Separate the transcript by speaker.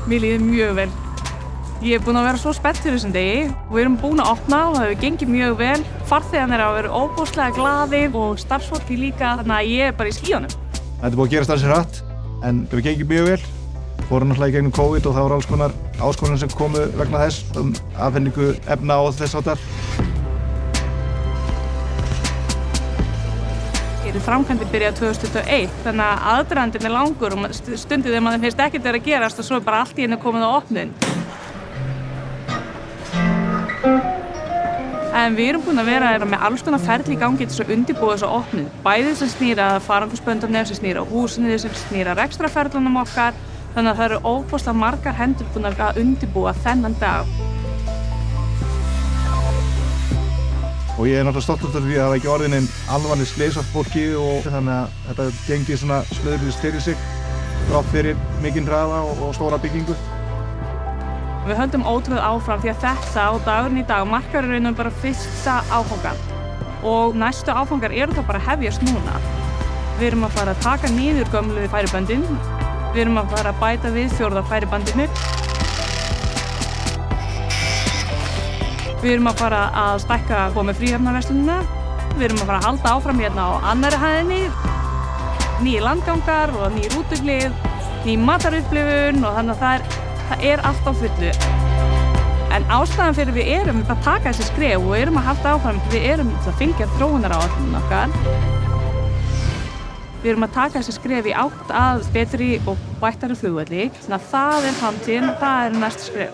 Speaker 1: Mér líður mjög vel. Ég búin að vera svo spennt fyrir þessum degi. Við erum búin að opna og það hefur gengið mjög vel. Farþegarnir hafa verið óbúslega glaðir og starfsfólki líka, þannig að ég bara í skýjunum.
Speaker 2: Þetta er búið að gerast alls hratt, en það hefur gengið mjög vel. Fórum náttúrulega í gegnum COVID og það voru alls konar áskoranir sem komu vegna þess, afhendingu efna og þess háttar.
Speaker 1: Framkvæmdin byrjaði 2021, þannig að aðdragandinn er langur og stundum þegar maður finnst ekkert vera að gerast og svo er bara allt í einu komið á opnun. En við erum búin að vera með alls konar ferli í gangi til þess að undirbúa þessa opnun. Bæði sem snýra að farangursböndunum, sem snýra að húsinu, sem snýra að rekstrarferlunum okkar. Þannig að það eru óbúslega margar hendur búin að undirbúa þennan dag.
Speaker 2: Og ég er náttúrulega stoltur af því að það hafa ekki orðið nein alvarleg slys af fólki og þannig að þetta gengi svona slöðurlust fyrir sig þrátt fyrir mikinn hraða og stóra byggingu.
Speaker 1: Við höldum ótrúlega áfram því að þetta og dagurinn í dag markar í raunum bara fyrsta áfangan. Og næstu áfangar eru þá bara að hefjast núna. Við erum að fara að taka niður gömlu færiböndin. Við erum að fara að bæta við 4. færibandinu. Við erum að fara að stækka með fríhafnarverslunina. Við erum að fara að halda áfram hérna á annarri hæðinni. Nýir landgangar og nýr rútuhlið, ný matarupplifun og þannig að það er allt á fullu. En ástæðan fyrir við erum að taka þessi skref og erum að halda áfram, við erum að fylgja þróunaráætlunum okkar. Við erum að taka þessi skref í átt að betri og bættari flugvelli. Þannig að það er framtíðin, það er næsta skref.